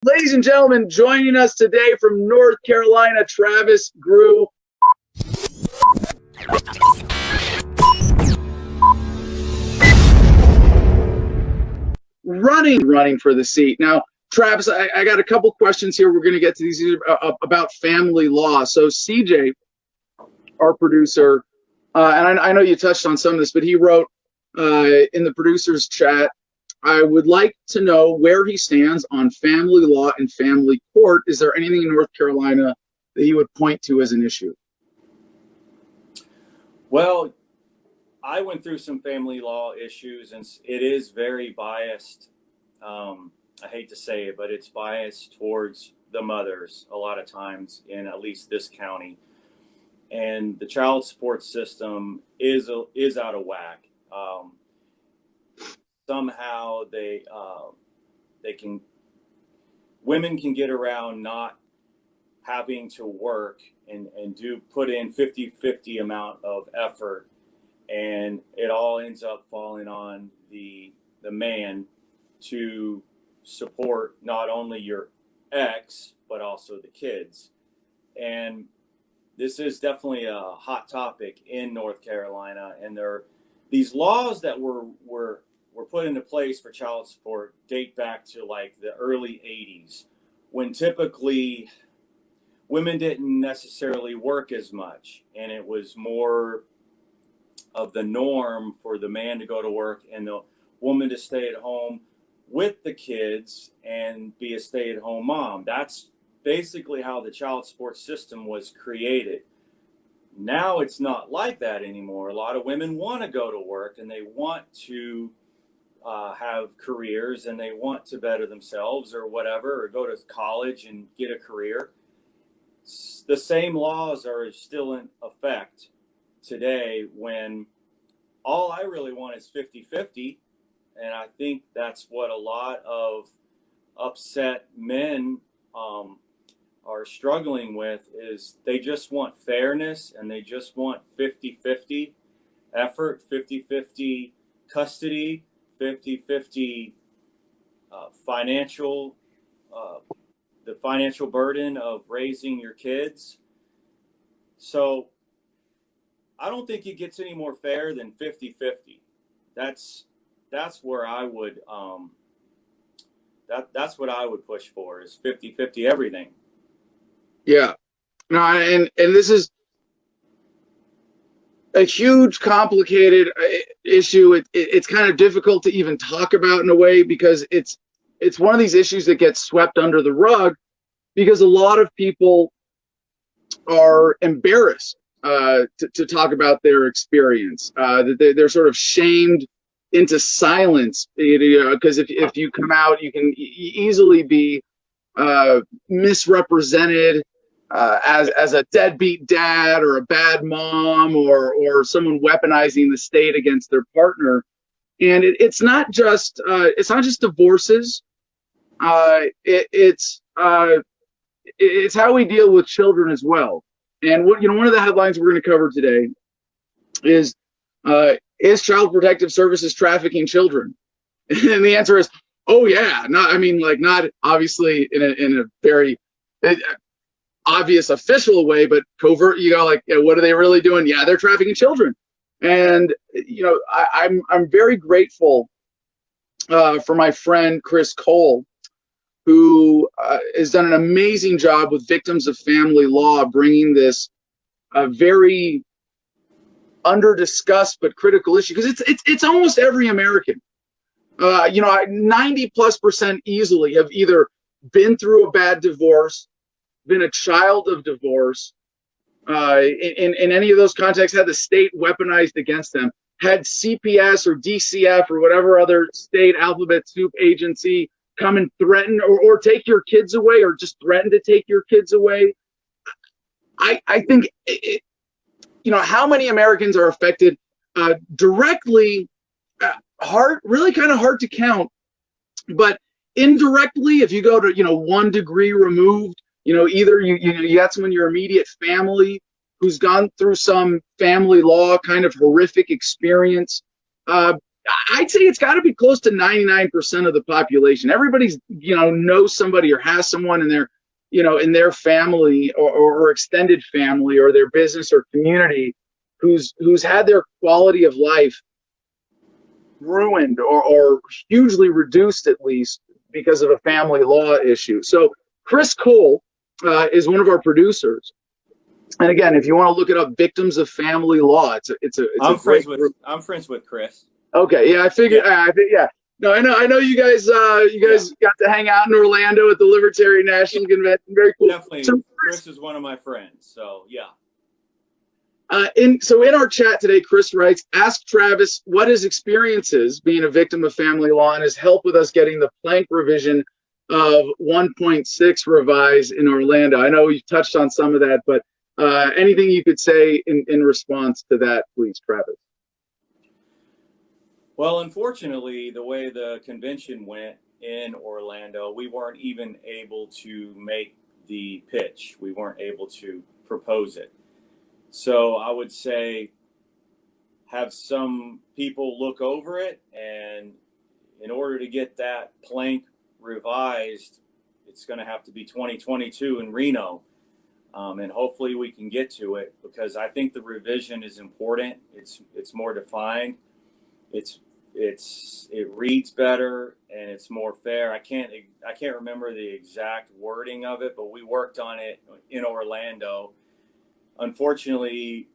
Ladies and gentlemen, joining us today from North Carolina, Travis Groo. Running for the seat. Now, Travis, I got a couple questions here. We're going to get to these about family law. So CJ, our producer, and I know you touched on some of this, but he wrote in the producers chat, I would like to know where he stands on family law and family court. Is there anything in North Carolina that he would point to as an issue? Well, I went through some family law issues, and it is very biased. I hate to say it, but it's biased towards the mothers a lot of times in at least this county. And the child support system is out of whack. Somehow they can women can get around not having to work and do put in 50-50 amount of effort, and it all ends up falling on the man to support not only your ex but also the kids. And this is definitely a hot topic in North Carolina, and these laws that were put into place for child support date back to like the early 80s, when typically women didn't necessarily work as much, and it was more of the norm for the man to go to work and the woman to stay at home with the kids and be a stay-at-home mom. That's basically how the child support system was created. Now it's not like that anymore. A lot of women want to go to work, and they want to have careers, and they want to better themselves or whatever, or go to college and get a career. The same laws are still in effect today, when all I really want is 50-50. And I think that's what a lot of upset men are struggling with, is they just want fairness, and they just want 50-50 effort, 50-50 custody, 50-50 financial, the financial burden of raising your kids. So I don't think it gets any more fair than 50-50. That's where I would that's what I would push for, is 50-50 everything. Yeah. No, and this is a huge, complicated issue. It's kind of difficult to even talk about in a way, because it's one of these issues that gets swept under the rug, because a lot of people are embarrassed to talk about their experience. That they're sort of shamed into silence, because if you come out, you can easily be misrepresented as a deadbeat dad, or a bad mom, or someone weaponizing the state against their partner. And it's not just divorces. It's how we deal with children as well. And one of the headlines we're going to cover today is Child Protective Services trafficking children? And the answer is, oh yeah. Not obviously in a very obvious official way, but covert. What are they really doing? Yeah, they're trafficking children. And I'm very grateful for my friend Chris Cole, who has done an amazing job with Victims of Family Law, bringing this very under discussed but critical issue, because it's almost every American. 90+% easily have either been through a bad divorce, been a child of divorce, in any of those contexts, had the state weaponized against them, had CPS or DCF or whatever other state alphabet soup agency come and threaten or take your kids away, or just threaten to take your kids away. I think how many Americans are affected directly? Really kind of hard to count, but indirectly, if you go to 1 degree removed, either you got someone in your immediate family who's gone through some family law kind of horrific experience. I'd say it's got to be close to 99% of the population. Everybody's, knows somebody or has someone in their, in their family or extended family or their business or community who's had their quality of life ruined or hugely reduced, at least because of a family law issue. So Chris Cole is one of our producers. And again, if you want to look it up, Victims of Family Law, it's a great group. I'm friends with Chris. Okay, yeah, I figured. Yeah. Yeah. No, I know you guys. Got to hang out in Orlando at the Libertarian National Convention. Very cool. Definitely, So, Chris is one of my friends. So yeah. In our chat today, Chris writes, "Ask Travis what his experience is being a victim of family law and his help with us getting the plank revision of 1.6 revised in Orlando." I know you touched on some of that, but anything you could say in response to that, please, Travis. Well, unfortunately, the way the convention went in Orlando, we weren't even able to make the pitch. We weren't able to propose it. So I would say have some people look over it, and in order to get that plank revised, it's going to have to be 2022 in Reno. And hopefully we can get to it, because I think the revision is important. It's more defined. It reads better and it's more fair. I can't remember the exact wording of it, but we worked on it in Orlando. Unfortunately,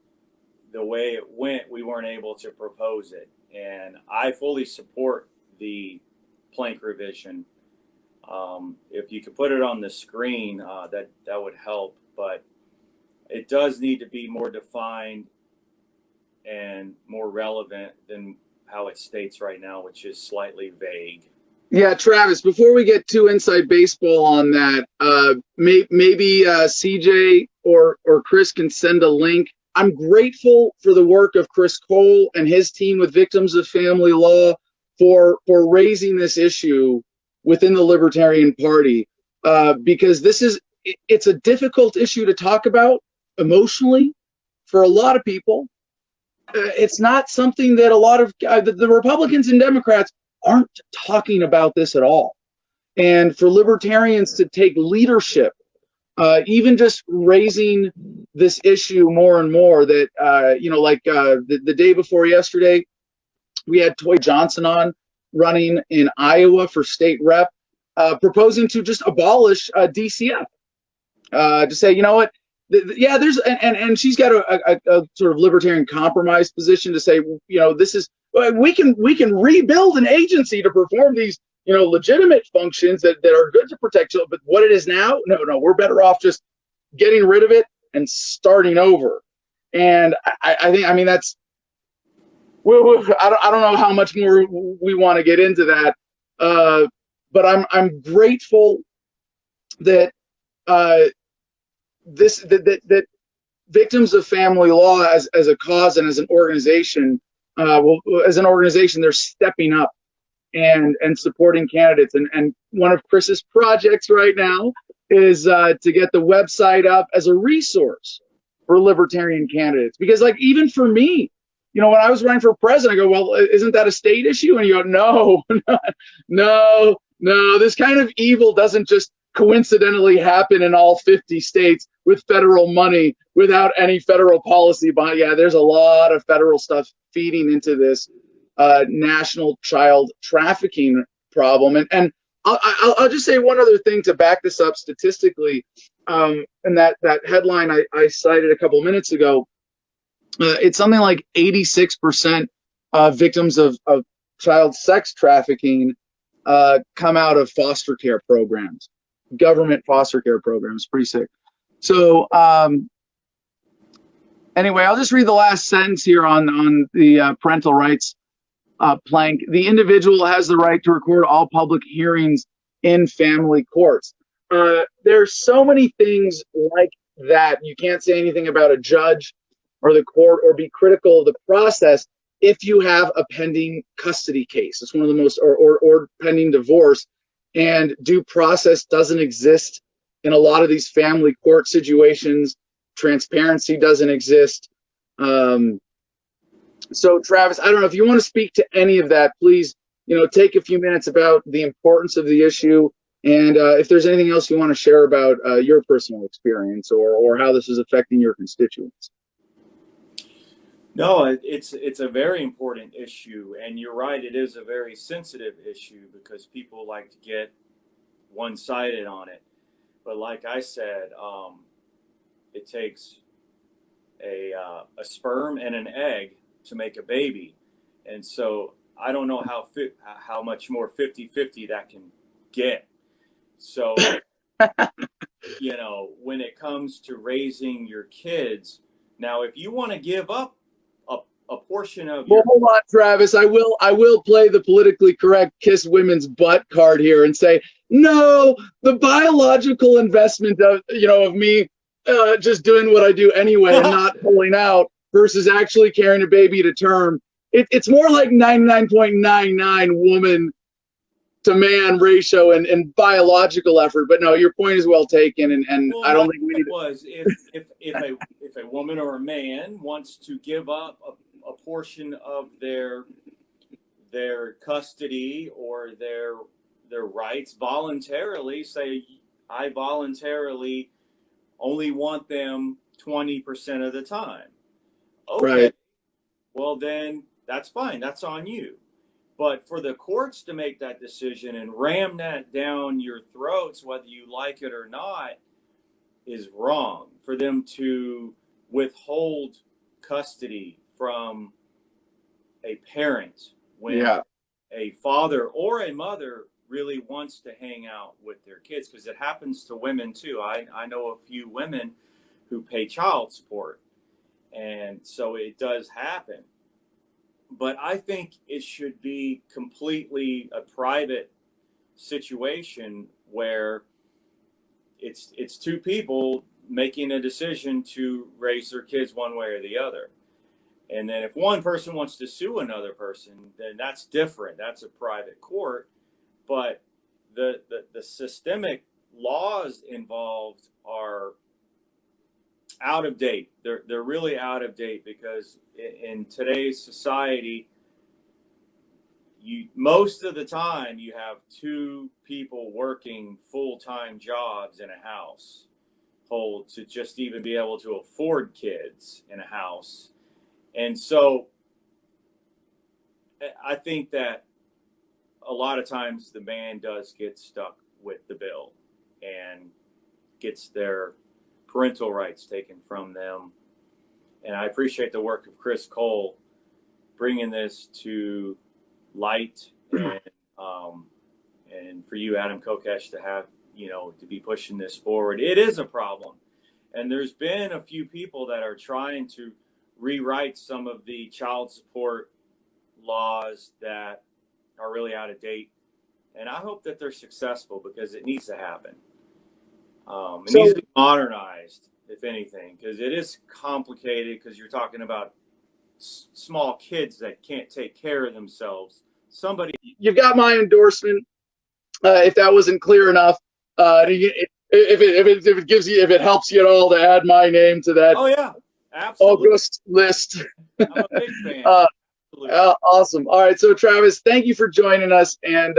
the way it went, we weren't able to propose it. And I fully support the plank revision. If you could put it on the screen, that would help. But it does need to be more defined and more relevant than how it states right now, which is slightly vague. Yeah, Travis, before we get too inside baseball on that, maybe CJ or Chris can send a link. I'm grateful for the work of Chris Cole and his team with Victims of Family Law for raising this issue within the Libertarian Party, because it's a difficult issue to talk about emotionally for a lot of people. It's not something that a lot of the Republicans and Democrats aren't talking about this at all. And for libertarians to take leadership, even just raising this issue more and more, that, the day before yesterday, we had Toy Johnson on, running in Iowa for state rep, proposing to just abolish DCF, to say, you know what, there's and she's got a sort of libertarian compromise position to say, this is, we can rebuild an agency to perform these, legitimate functions that are good to protect children. But what it is now, no, we're better off just getting rid of it and starting over. And I think that's, I don't know how much more we want to get into that, but I'm grateful that that Victims of Family Law as a cause and as an organization, they're stepping up and supporting candidates. And one of Chris's projects right now is to get the website up as a resource for libertarian candidates. Because, like, even for me, when I was running for president, I go, well, isn't that a state issue? And you go, no, this kind of evil doesn't just coincidentally happen in all 50 states with federal money without any federal policy behind. Yeah, there's a lot of federal stuff feeding into this national child trafficking problem. And I'll just say one other thing to back this up statistically. And that headline I cited a couple of minutes ago, it's something like 86% of victims of child sex trafficking come out of foster care programs, government foster care programs. Pretty sick. So anyway, I'll just read the last sentence here on the parental rights plank. The individual has the right to record all public hearings in family courts. There's so many things like that. You can't say anything about a judge or the court or be critical of the process if you have a pending custody case. It's one of the most, or pending divorce, and due process doesn't exist in a lot of these family court situations. Transparency doesn't exist. So, Travis, I don't know if you want to speak to any of that. Please, take a few minutes about the importance of the issue, and if there's anything else you want to share about your personal experience or how this is affecting your constituents. No, it's a very important issue, and you're right. It is a very sensitive issue because people like to get one-sided on it. But like I said, it takes a sperm and an egg to make a baby, and so I don't know how much more 50-50 that can get. So when it comes to raising your kids, now if you want to give up a portion of Well, your hold on, Travis. I will play the politically correct kiss women's butt card here and say, no, the biological investment of me just doing what I do anyway and not pulling out versus actually carrying a baby to term. It's more like 99.99 woman to man ratio and biological effort. But no, your point is well taken, and Well, I don't my think we need point to. was if a woman or a man wants to give up a portion of their custody or their rights voluntarily, say I voluntarily only want them 20% of the time. Okay, Right. well then that's fine. That's on you. But for the courts to make that decision and ram that down your throats, whether you like it or not, is wrong. For them to withhold custody from a parent when Yeah. a father or a mother really wants to hang out with their kids, because it happens to women too. I know a few women who pay child support, and so it does happen. But I think it should be completely a private situation where it's two people making a decision to raise their kids one way or the other. And then if one person wants to sue another person, then that's different. That's a private court. But the systemic laws involved are out of date. They're really out of date because in today's society, you most of the time you have two people working full-time jobs in a household to just even be able to afford kids in a house. And so I think that a lot of times the man does get stuck with the bill and gets their parental rights taken from them. And I appreciate the work of Chris Cole bringing this to light, and for you, Adam Kokesh, to have to be pushing this forward. It is a problem, and there's been a few people that are trying to rewrite some of the child support laws that are really out of date, and I hope that they're successful because it needs to happen. It needs to be modernized, if anything, because it is complicated, because you're talking about small kids that can't take care of themselves. Somebody, You've got my endorsement. If that wasn't clear enough, if it helps you at all to add my name to that oh yeah, absolutely, August list. I'm a big fan. Awesome. All right, so Travis, thank you for joining us. And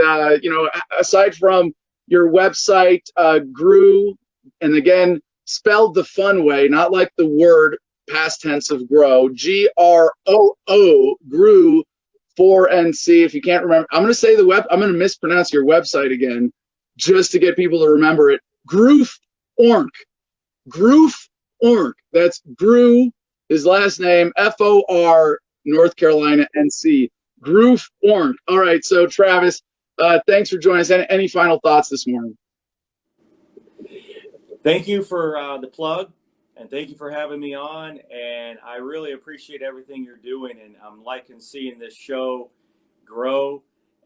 aside from your website, Groo, and again spelled the fun way, not like the word past tense of grow, Groo, Groo, 4NC. If you can't remember, I'm going to say I'm going to mispronounce your website again just to get people to remember it. Groof Ornk. Groof Ornk. That's Groo, his last name, FOR, North Carolina, NC. Groof Ornk. All right, so Travis, thanks for joining us. Any final thoughts this morning? Thank you for the plug, and thank you for having me on. And I really appreciate everything you're doing, and I'm liking seeing this show grow.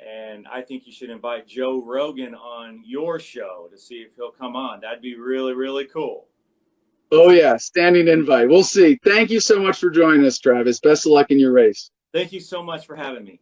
And I think you should invite Joe Rogan on your show to see if he'll come on. That'd be really, really cool. Oh, yeah, standing invite. We'll see. Thank you so much for joining us, Travis. Best of luck in your race. Thank you so much for having me.